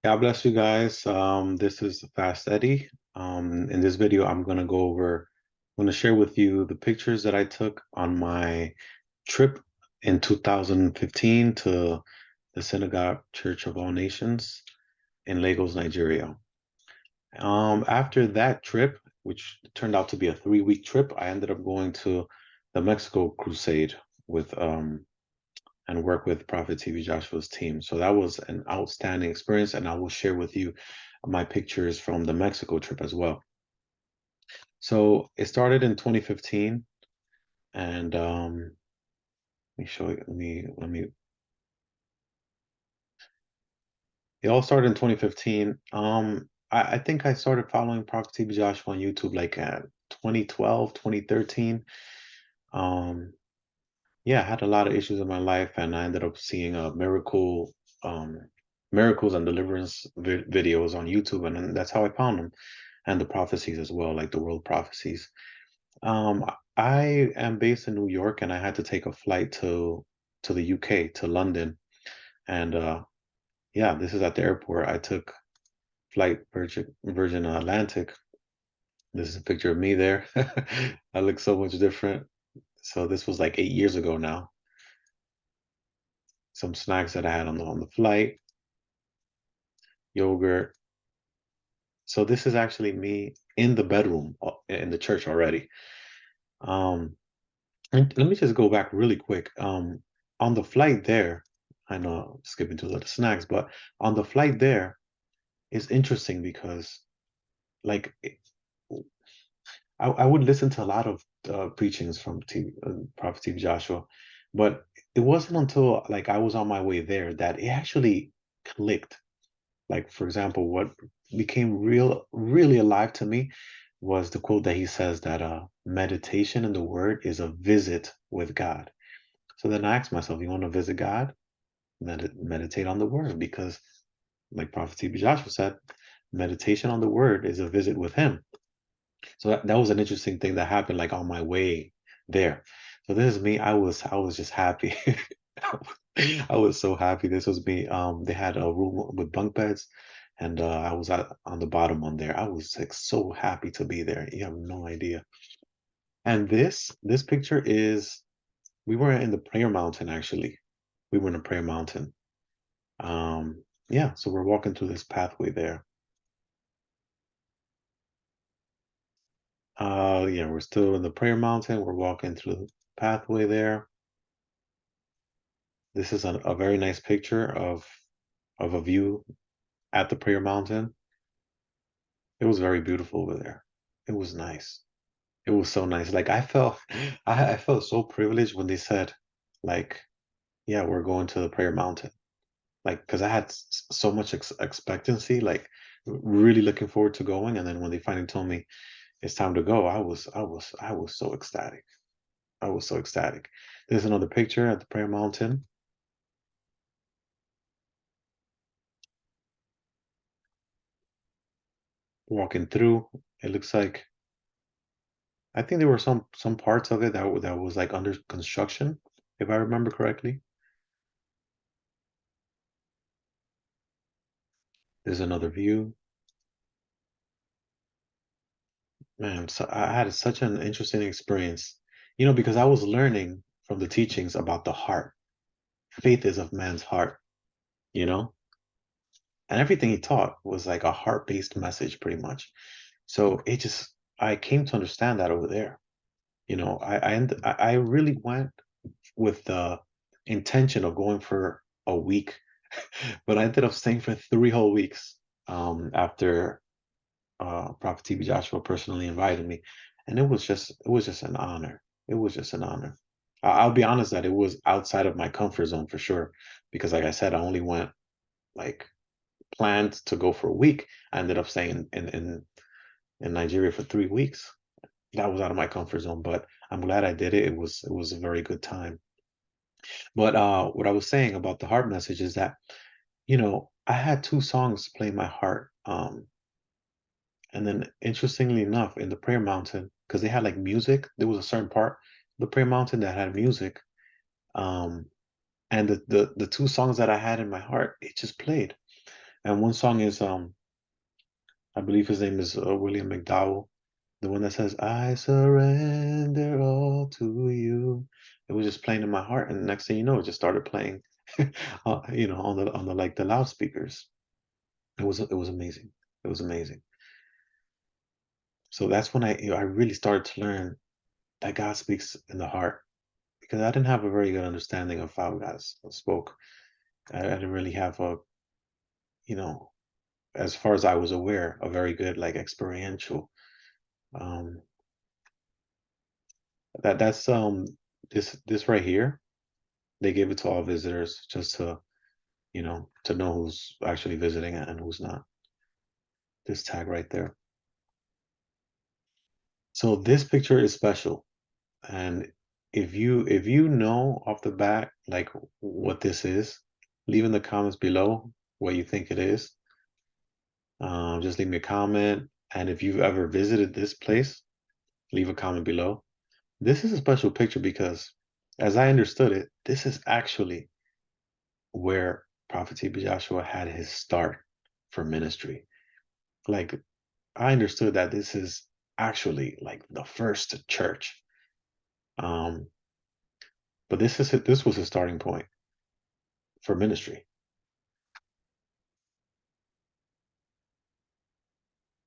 God bless you guys. This is Fast Eddie. In this video, I'm going to share with you the pictures that I took on my trip in 2015 to the Synagogue Church of All Nations in Lagos, Nigeria. After that trip, which turned out to be a 3-week trip, I ended up going to the Mexico Crusade with and work with Prophet TV Joshua's team. So that was an outstanding experience, and I will share with you my pictures from the Mexico trip as well. So it started in 2015, and let me show you. Let me. It all started in 2015. I think I started following Prophet TV Joshua on YouTube like at 2012, 2013. Um, yeah, I had a lot of issues in my life, and I ended up seeing a miracles and deliverance videos on YouTube, and then that's how I found them, and the prophecies as well, like the world prophecies. Um, I am based in New York, and I had to take a flight to the UK to London, and yeah, this is at the airport. I took flight Virgin Atlantic. This is a picture of me there. I look so much different. So this was like 8 years ago now. Some snacks that I had on the flight, yogurt. So this is actually me in the bedroom in the church already. Um, and let me just go back really quick. On the flight there, I know I'm skipping to the snacks, but on the flight there, it's interesting because like I would listen to a lot of preachings from Prophet T. Joshua, but it wasn't until like I was on my way there that it actually clicked. Like, for example, what became really alive to me was the quote that he says that meditation in the word is a visit with God. So then I asked myself, you want to visit God? Meditate on the word, because like Prophet T.B. Joshua said, meditation on the word is a visit with him. So that was an interesting thing that happened like on my way there. So this is me. I was just happy. I was so happy. This was me. They had a room with bunk beds, and I was on the bottom one there. I was like so happy to be there. You have no idea. And this picture is we were in the prayer mountain actually. We were in a prayer mountain. Yeah, so we're walking through this pathway there. Yeah, we're still in the prayer mountain. We're walking through the pathway there. This is a very nice picture of a view at the prayer mountain. It was very beautiful over there. It was nice. It was so nice. Like I felt, I felt so privileged when they said, like, yeah, we're going to the prayer mountain. Like, because I had so much expectancy, like, really looking forward to going. And then when they finally told me it's time to go, I was so ecstatic. I was so ecstatic. There's another picture at the prayer mountain. Walking through, it looks like I think there were some parts of it that was like under construction, if I remember correctly. There's another view. Man, so I had such an interesting experience, because I was learning from the teachings about the heart. Faith is of man's heart, you know, and everything he taught was like a heart-based message, pretty much. So I came to understand that over there. I really went with the intention of going for a week, but I ended up staying for 3 whole weeks after Prophet TB Joshua personally invited me, and it was just an honor. It was just an honor. I'll be honest that it was outside of my comfort zone for sure, because like I said, I only went like planned to go for a week. I ended up staying in Nigeria for 3 weeks. That was out of my comfort zone, but I'm glad I did it. It was a very good time. But what I was saying about the heart message is that, I had two songs play my heart. And then interestingly enough, in the prayer mountain, because they had like music, there was a certain part of the prayer mountain that had music. Um, and the two songs that I had in my heart, it just played. And one song is I believe his name is William McDowell, the one that says "I surrender all to you." It was just playing in my heart, and next thing you know, it just started playing, on the like the loudspeakers. It was amazing. It was amazing. So that's when I really started to learn that God speaks in the heart, because I didn't have a very good understanding of how God spoke. I didn't really have you know, as far as I was aware, a very good like experiential. Um, that's this right here. They give it to all visitors just to know who's actually visiting and who's not. This tag right there. So this picture is special, and if you know off the bat like what this is, leave in the comments below what you think it is. Just leave me a comment, and if you've ever visited this place, leave a comment below. This is a special picture because, as I understood it, this is actually where Prophet TB Joshua had his start for ministry. Like, I understood that this is actually like the first church. Um, but this was his starting point for ministry.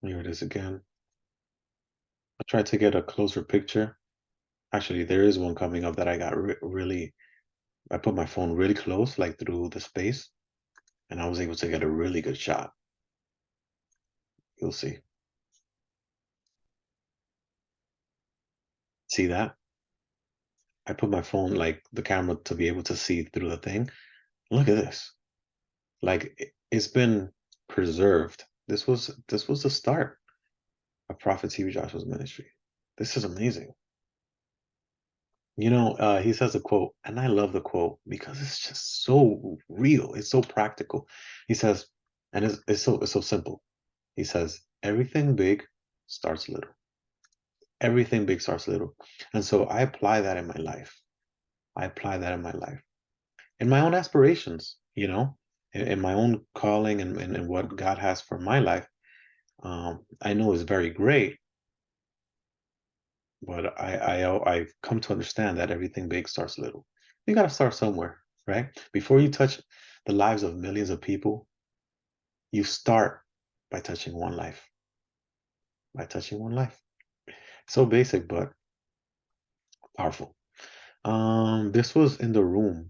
Here it is again. I tried to get a closer picture. Actually, there is one coming up that I got really. I put my phone really close, like through the space, and I was able to get a really good shot. You'll see. See that? I put my phone like the camera to be able to see through the thing. Look at this. Like it's been preserved. This was the start of Prophet TV Joshua's ministry. This is amazing. He says a quote, and I love the quote because it's just so real. It's so practical. He says, and it's so simple. He says, everything big starts little. Everything big starts little. And so I apply that in my life. I apply that in my life. In my own aspirations, in my own calling and what God has for my life, I know is very great, but I've come to understand that everything big starts little. You got to start somewhere, right? Before you touch the lives of millions of people, you start by touching one life, by touching one life. So basic, but powerful. This was in the room.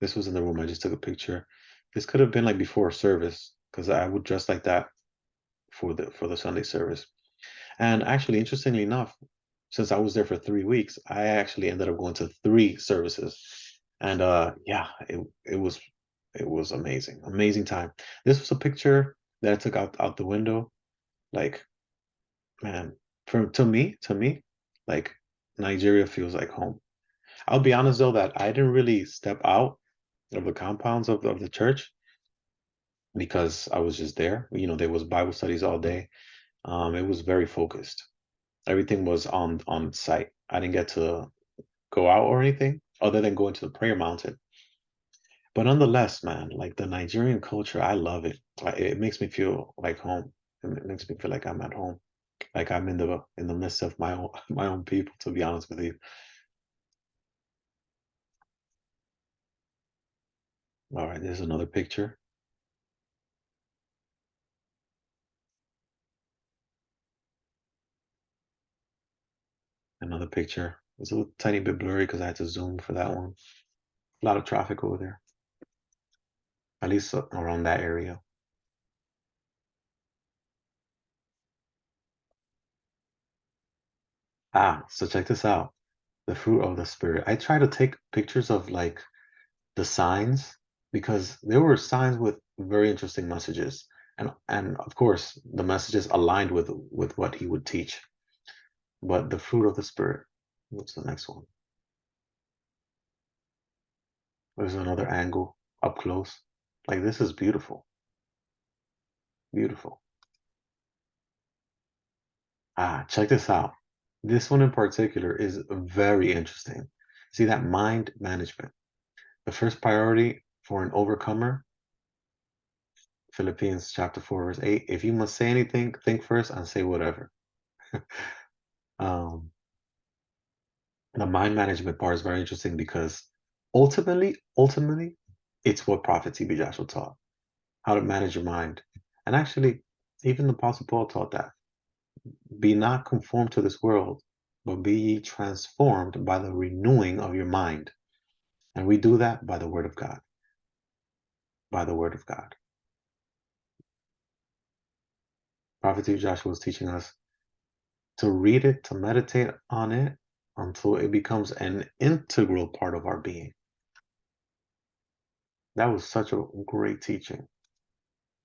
This was in the room. I just took a picture. This could have been like before service because I would dress like that for the Sunday service. And actually, interestingly enough, since I was there for 3 weeks, I actually ended up going to three services. And yeah, it was amazing. Amazing time. This was a picture that I took out the window. Like, man, to me, like Nigeria feels like home. I'll be honest though that I didn't really step out of the compounds of the church because I was just there. There was Bible studies all day. It was very focused. Everything was on site. I didn't get to go out or anything other than going to the prayer mountain. But nonetheless, man, like the Nigerian culture, I love it. It makes me feel like home. It makes me feel like I'm at home, like I'm in the midst of my own my own people. To be honest with you. All right, there's another picture. Another picture. It's a little tiny bit blurry because I had to zoom for that one. A lot of traffic over there, at least around that area. So check this out. The fruit of the spirit. I try to take pictures of like the signs because there were signs with very interesting messages. And of course the messages aligned with what he would teach. But the fruit of the spirit. What's the next one? There's another angle up close. Like this is beautiful. Beautiful. Check this out. This one in particular is very interesting. See that mind management. The first priority for an overcomer Philippians chapter 4, verse 8. If you must say anything, think first and say whatever. um, the mind management part is very interesting because ultimately, it's what Prophet TB Joshua taught, how to manage your mind. And actually, even the Apostle Paul taught that. Be not conformed to this world, but be ye transformed by the renewing of your mind. And we do that by the word of God, by the word of God. Prophet TB Joshua was teaching us to read it, to meditate on it until it becomes an integral part of our being. That was such a great teaching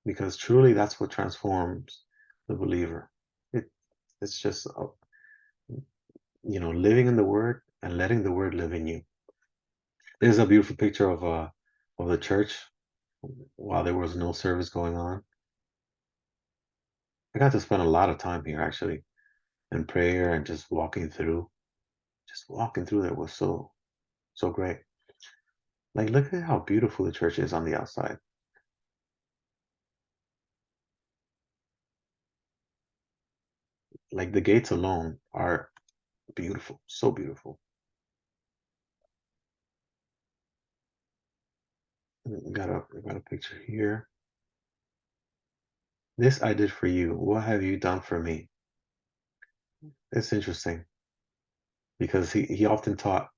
because truly that's what transforms the believer. It, it's just, living in the word and letting the word live in you. There's a beautiful picture of the church while there was no service going on. I got to spend a lot of time here actually in prayer and just walking through. Just walking through there was so great. Like, look at how beautiful the church is on the outside. Like the gates alone are beautiful, so beautiful. We got a picture here. This I did for you. What have you done for me? It's interesting because he often taught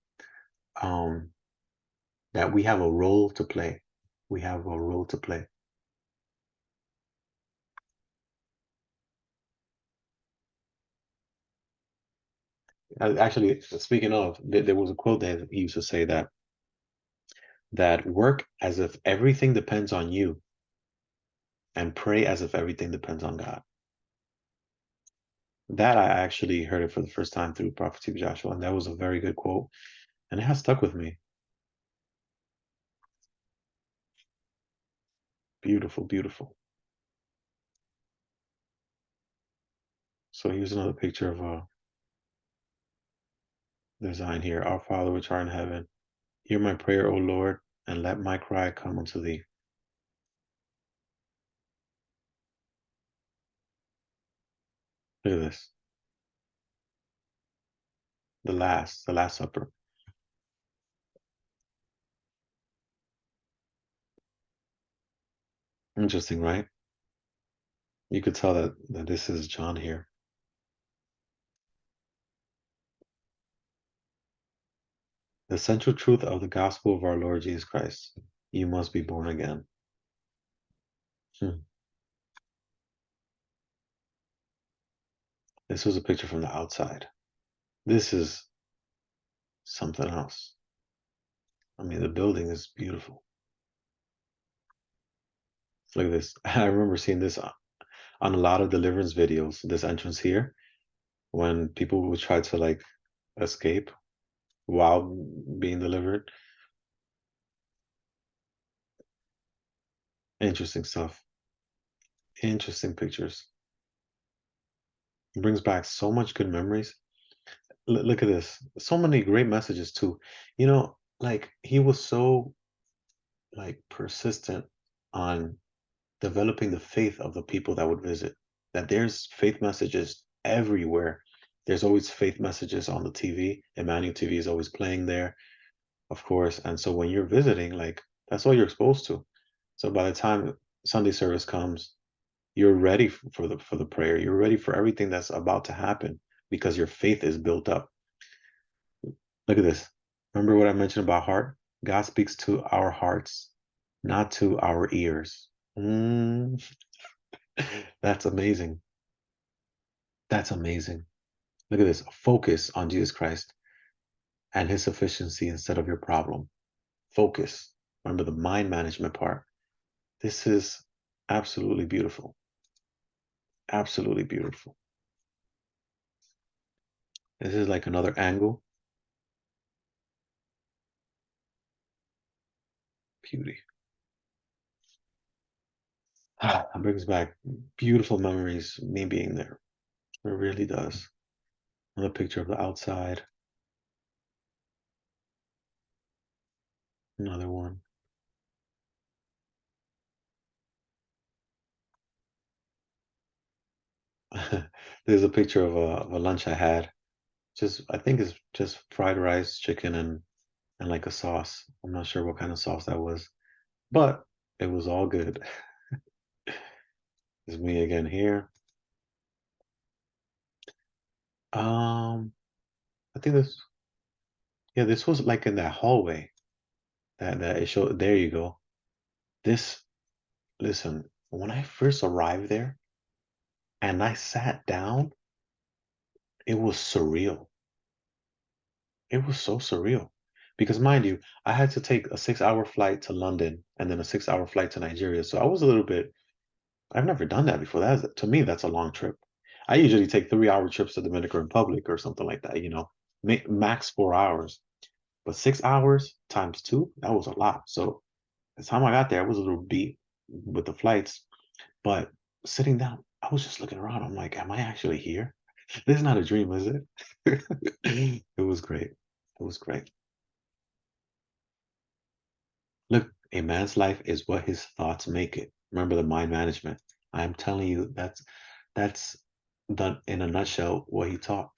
um, that we have a role to play. We have a role to play. Actually, speaking of, there was a quote that he used to say that work as if everything depends on you and pray as if everything depends on God. That I actually heard it for the first time through Prophet Steve Joshua, and that was a very good quote, and it has stuck with me. Beautiful, beautiful. So here's another picture of a design here. Our Father which art in heaven, hear my prayer, O Lord, and let my cry come unto thee. Look at this. The last supper. Interesting, right? You could tell that this is John here. The central truth of the gospel of our Lord Jesus Christ. You must be born again. Hmm. This was a picture from the outside. This is something else. I mean, the building is beautiful. Look at this. I remember seeing this on a lot of deliverance videos, this entrance here, when people would try to like escape while being delivered. Interesting stuff. Interesting pictures. It brings back so much good memories. Look at this. So many great messages too. Like he was so like persistent on developing the faith of the people that would visit. That there's faith messages everywhere. There's always faith messages on the TV. Emmanuel TV is always playing there, of course. And so when you're visiting, like that's all you're exposed to. So by the time Sunday service comes, you're ready for the prayer. You're ready for everything that's about to happen because your faith is built up. Look at this. Remember what I mentioned about heart? God speaks to our hearts, not to our ears. Mm, that's amazing. That's amazing. Look at this. Focus on Jesus Christ and his sufficiency instead of your problem. Focus. Remember the mind management part. This is absolutely beautiful. Absolutely beautiful. This is like another angle. Beauty. It brings back beautiful memories, me being there. It really does. Another picture of the outside. Another one. There's a picture of a lunch I had. Just I think it's just fried rice, chicken, and like a sauce. I'm not sure what kind of sauce that was, but it was all good. It's me again here. Um, I think this, yeah, this was like in that hallway that it showed. There you go. This, listen, when I first arrived there and I sat down, it was surreal. It was so surreal. Because mind you, I had to take a 6 hour flight to London and then a 6 hour flight to Nigeria. So I was a little bit, I've never done that before. To me, that's a long trip. I usually take 3 hour trips to Dominican Republic or something like that, max 4 hours. But 6 hours times two, that was a lot. So by the time I got there, I was a little beat with the flights. But sitting down, I was just looking around. I'm like, am I actually here? This is not a dream, is it? It was great. It was great. Look, a man's life is what his thoughts make it. Remember the mind management. I'm telling you, that's done in a nutshell what he taught.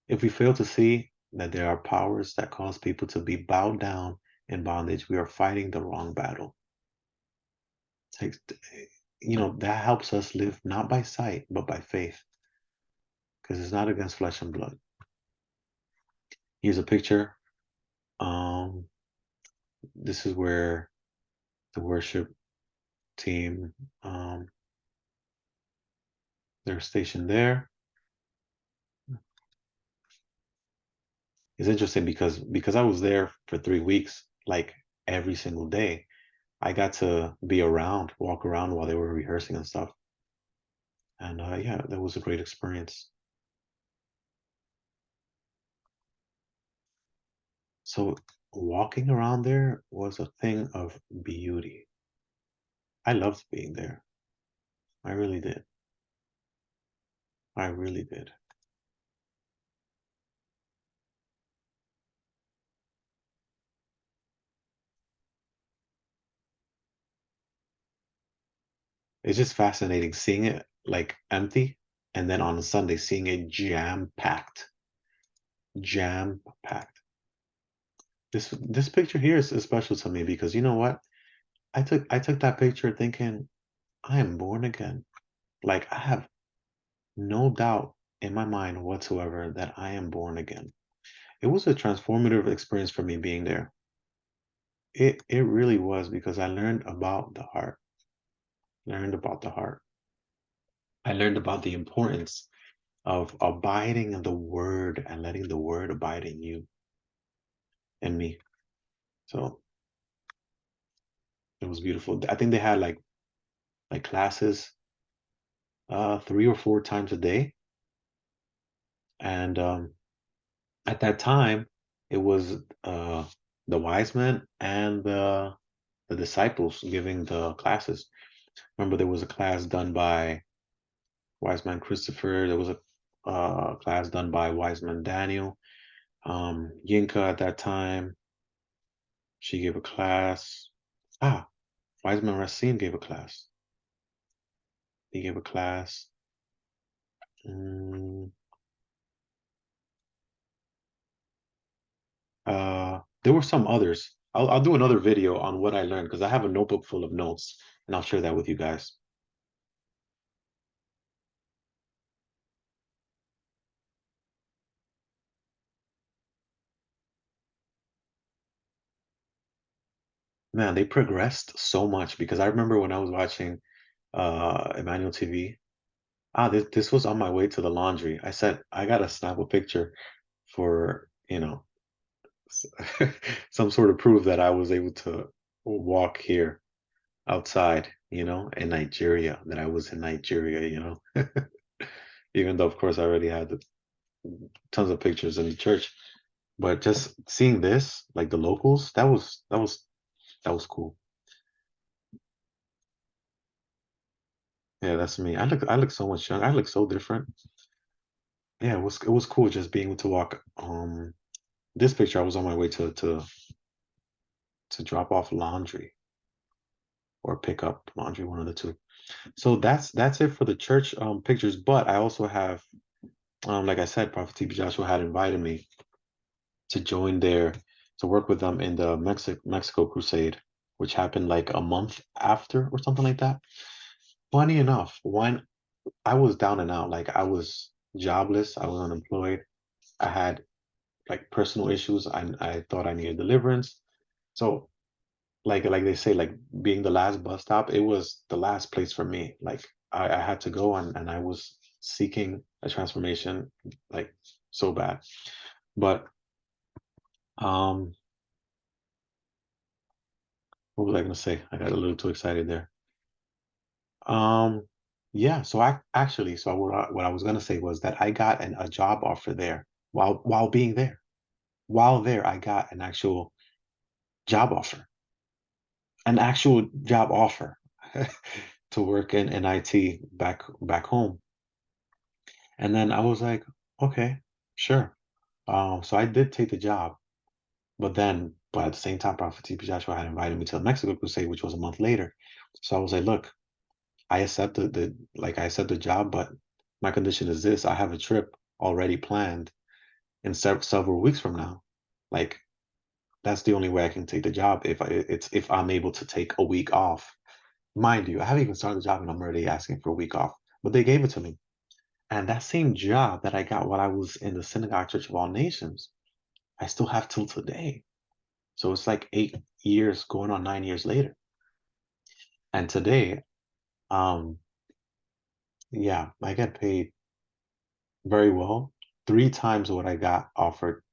If we fail to see that there are powers that cause people to be bowed down in bondage, we are fighting the wrong battle. Takes, that helps us live not by sight, but by faith, because it's not against flesh and blood. Here's a picture. Um, this is where the worship team, um, they're stationed there. It's interesting because I was there for 3 weeks, like every single day. I got to be around, walk around while they were rehearsing and stuff. And yeah, that was a great experience. So walking around there was a thing of beauty. I loved being there. I really did. I really did. It's just fascinating seeing it like empty and then on a Sunday seeing it jam packed. Jam packed. This picture here is special to me because you know what? I took that picture thinking I am born again. Like I have no doubt in my mind whatsoever that I am born again. It was a transformative experience for me being there. It really was because I learned about the heart. Learned about the heart. I learned about the importance of abiding in the word and letting the word abide in you and me. So it was beautiful. I think they had like classes 3 or 4 times a day. And at that time, it was the wise men and the disciples giving the classes. Remember, there was a class done by wise man Christopher. There was a class done by wise man Daniel. Yinka at that time, she gave a class. Ah, wise man Racine gave a class. He gave a class. Mm, there were some others. I'll do another video on what I learned because I have a notebook full of notes, and I'll share that with you guys. Man, they progressed so much because I remember when I was watching Emmanuel TV. This was on my way to the laundry. I said I gotta snap a picture for some sort of proof that I was able to walk here outside, in Nigeria, that I was in Nigeria. Even though of course I already had tons of pictures in the church, but just seeing this, like the locals, that was cool. Yeah, that's me. I look so much younger. I look so different. Yeah, it was cool just being able to walk. This picture, I was on my way to drop off laundry. or pick up laundry, one of the two. So that's it for the church pictures. But I also have, like I said, Prophet TB Joshua had invited me to join their to work with them in the Mexico Crusade, which happened like a month after or something like that. Funny enough, when I was down and out, like I was jobless, I was unemployed, I had like personal issues, I thought I needed deliverance. So like they say, like being the last bus stop, it was the last place for me. Like I had to go and I was seeking a transformation like so bad. But um what was I gonna say? I got a little too excited there. Um yeah, so I actually so what I was gonna say was that I got a job offer there while being there. While there, I got an actual job offer. An actual job offer to work in IT back home. And then I was like, okay, sure. So I did take the job, but at the same time, Prophet TP Joshua had invited me to the Mexico Crusade, which was a month later. So I was like, look, I accepted I accept the job, but my condition is this: I have a trip already planned in several weeks from now. Like that's the only way I can take the job if I'm able to take a week off. Mind you, I haven't even started the job and I'm already asking for a week off. But they gave it to me. And that same job that I got while I was in the Synagogue Church of All Nations, I still have till today. So it's like 8 years going on 9 years later. And today, um, yeah, I get paid very well, three times what I got offered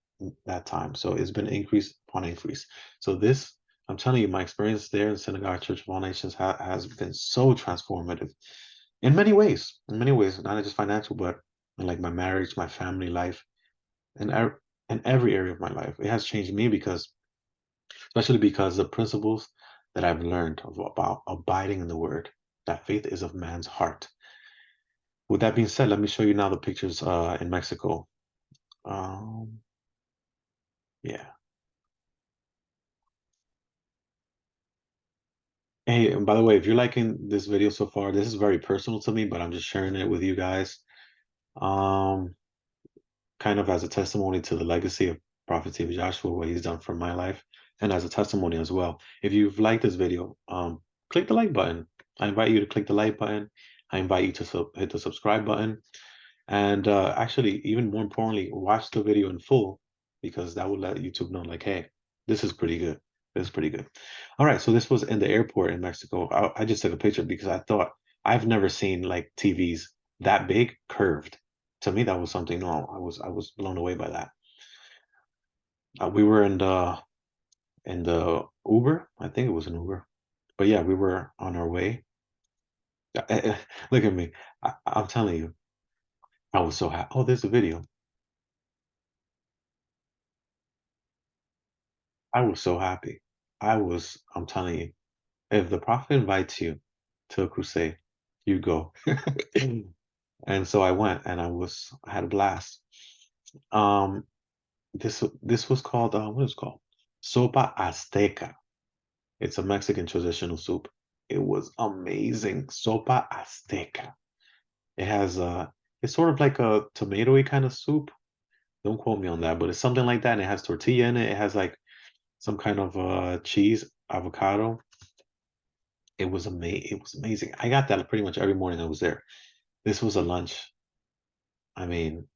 that time. So it's been increase upon increase. So this, I'm telling you, my experience there in Synagogue Church of All Nations has been so transformative in many ways, not just financial, but in like my marriage, my family life, and in every area of my life. It has changed me especially because the principles that I've learned about abiding in the word, that faith is of man's heart. With that being said, let me show you now the pictures in Mexico. Um, yeah. Hey, and by the way, if you're liking this video so far, this is very personal to me, but I'm just sharing it with you guys. Um, kind of as a testimony to the legacy of Prophet Steve Joshua, what he's done for my life, and as a testimony as well. If you've liked this video, click the like button. I invite you to click the like button. I invite you to hit the subscribe button. And actually, even more importantly, watch the video in full because that will let YouTube know, like, hey, this is pretty good. This is pretty good. All right, so this was in the airport in Mexico. I just took a picture because I thought I've never seen like TVs that big curved. To me, that was something. No, I was blown away by that. We were in the Uber. I think it was an Uber, but yeah, we were on our way. Look at me. I'm telling you, I was so happy. Oh, there's a video. I was so happy. I'm telling you, if the prophet invites you to a crusade, you go. And so I went and I had a blast. Um, this was called, what is it called? Sopa Azteca. It's a Mexican traditional soup. It was amazing. Sopa Azteca. It has it's sort of like a tomatoey kind of soup. Don't quote me on that, but it's something like that. And it has tortilla in it. It has like some kind of cheese, avocado. It was amazing. I got that pretty much every morning I was there. This was a lunch. I mean,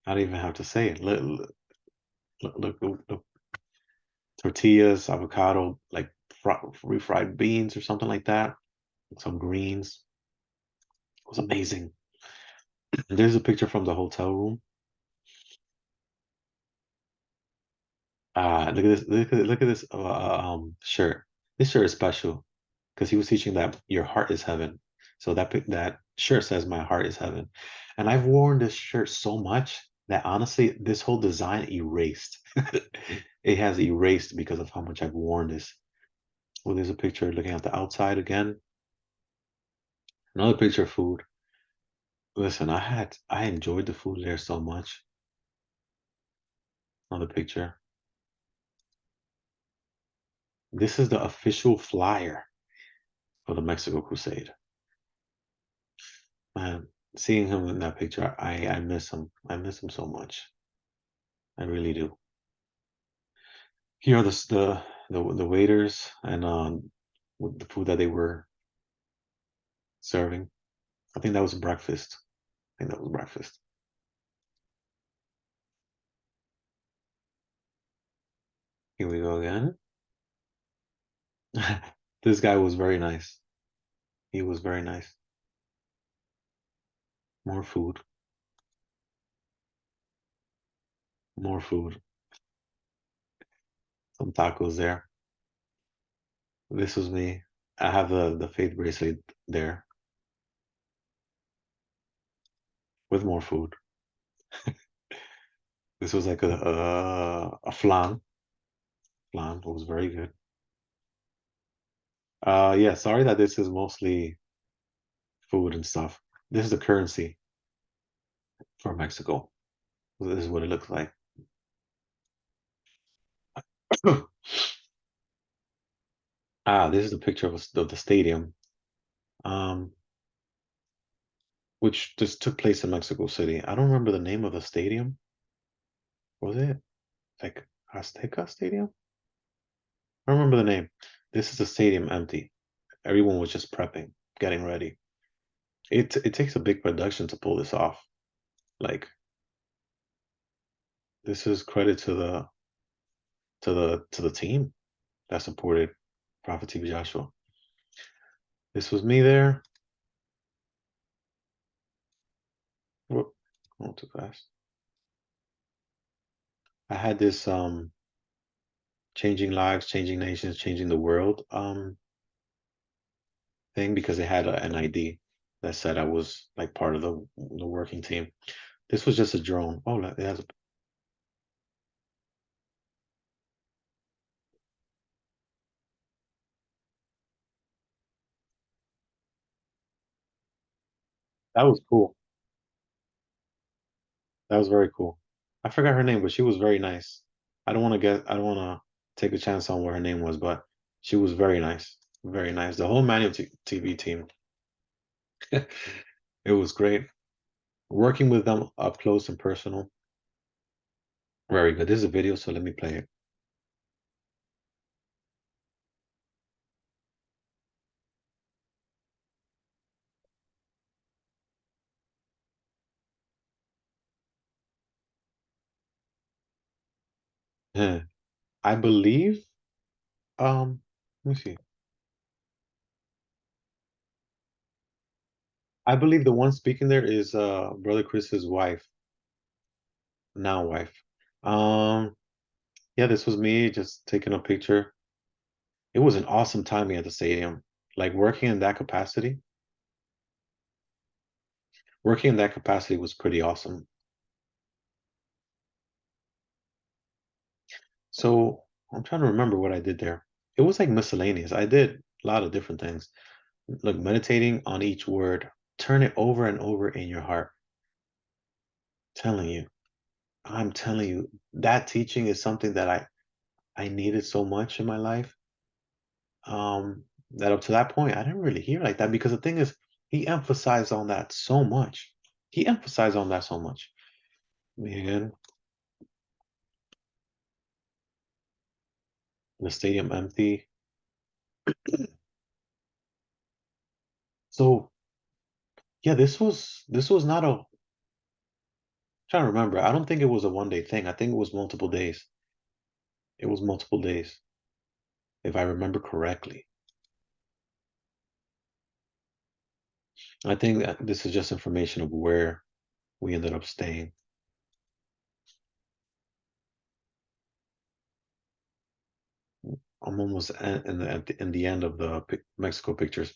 I don't even have to say it. Look, tortillas, avocado, like refried beans or something like that. Some greens. It was amazing. There's a picture from the hotel room. Look at this. Look at this shirt. This shirt is special because he was teaching that your heart is heaven. So that shirt says my heart is heaven. And I've worn this shirt so much that honestly, this whole design erased. It has erased because of how much I've worn this. Well, there's a picture looking at the outside again. Another picture of food. Listen, I enjoyed the food there so much. Another picture. This is the official flyer for the Mexico Crusade. Man, seeing him in that picture, I miss him. I miss him so much. I really do. Here are the waiters and with the food that they were serving. I think that was breakfast. I think that was breakfast. Here we go again. This guy was very nice. He was very nice. More food. More food. Some tacos there. This was me. I have the faith bracelet there with more food. This was like a flan. Flan. It was very good. Yeah, sorry that this is mostly food and stuff. This is the currency for Mexico. This is what it looks like. This is the picture of the stadium, um, which just took place in Mexico City. I don't remember the name of the stadium. Was it like Azteca Stadium? I don't remember the name. This is the stadium empty. Everyone was just prepping, getting ready. It takes a big production to pull this off. Like this is credit to the team that supported Prophet TV Joshua. This was me there. Whoop, not too fast. I had this changing lives, changing nations, changing the world thing because it had an ID that said I was like part of the working team. This was just a drone. Oh, it has that was cool. That was very cool. I forgot her name, but she was very nice. I don't want to take a chance on what her name was, but she was very nice. Very nice. The whole Manual TV team. It was great. Working with them up close and personal. Very good. This is a video, so let me play it. Yeah. I believe, let me see. I believe the one speaking there is Brother Chris's wife, now wife. Um, yeah, this was me just taking a picture. It was an awesome timing at the stadium. Like working in that capacity was pretty awesome. So I'm trying to remember what I did there. It was like miscellaneous. I did a lot of different things. Like meditating on each word, turn it over and over in your heart. Telling you, I'm telling you, that teaching is something that I needed so much in my life. That up to that point, I didn't really hear like that because the thing is, he emphasized on that so much. He emphasized on that so much. Man, the stadium empty. So yeah, this was not a trying to remember. I don't think it was a 1 day thing. I think it was multiple days. It was multiple days, if I remember correctly. I think that this is just information of where we ended up staying. I'm almost in the end of the Mexico pictures.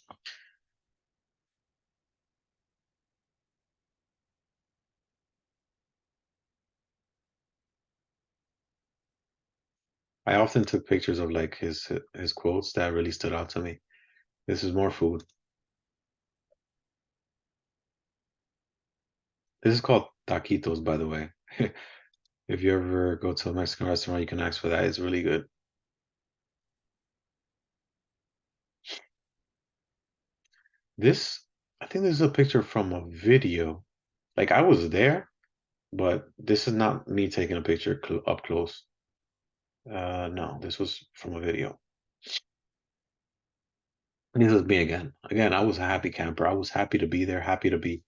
I often took pictures of like his quotes that really stood out to me. This is more food. This is called taquitos, by the way. If you ever go to a Mexican restaurant, you can ask for that. It's really good. This, I think this is a picture from a video. Like I was there, but this is not me taking a picture up close. No, this was from a video. This is me again. Again, I was a happy camper. I was happy to be there, happy to be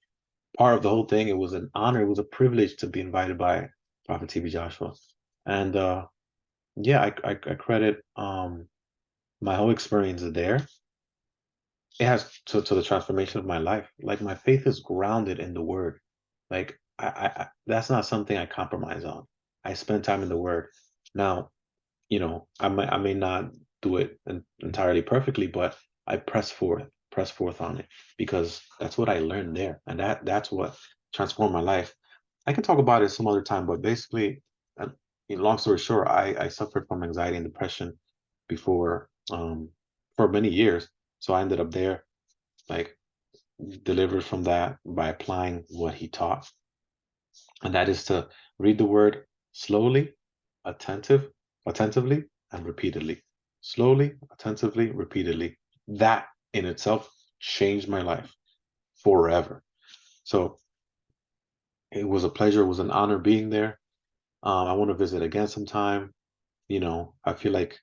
part of the whole thing. It was an honor. It was a privilege to be invited by Prophet TB Joshua. And yeah, I credit my whole experience there. It has to the transformation of my life. Like my faith is grounded in the word. Like that's not something I compromise on. I spend time in the word. Now, I may not do it entirely perfectly, but I press forth on it because that's what I learned there, and that's what transformed my life. I can talk about it some other time, but basically, uh, long story short, I suffered from anxiety and depression before for many years. So I ended up there, like delivered from that by applying what he taught, and that is to read the word slowly, attentive, attentively, and repeatedly. Slowly, attentively, repeatedly. That in itself changed my life forever. So it was a pleasure. It was an honor being there. I want to visit again sometime. I feel like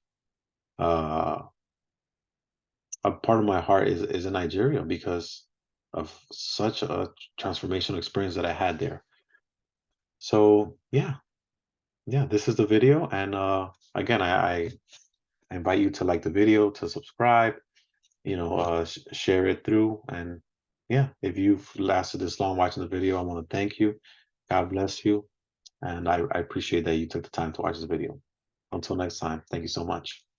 uh, a part of my heart is in Nigeria because of such a transformational experience that I had there. So yeah, this is the video, and again, I invite you to like the video, to subscribe, share it through, and yeah, if you've lasted this long watching the video, I want to thank you. God bless you, and I appreciate that you took the time to watch this video. Until next time, thank you so much.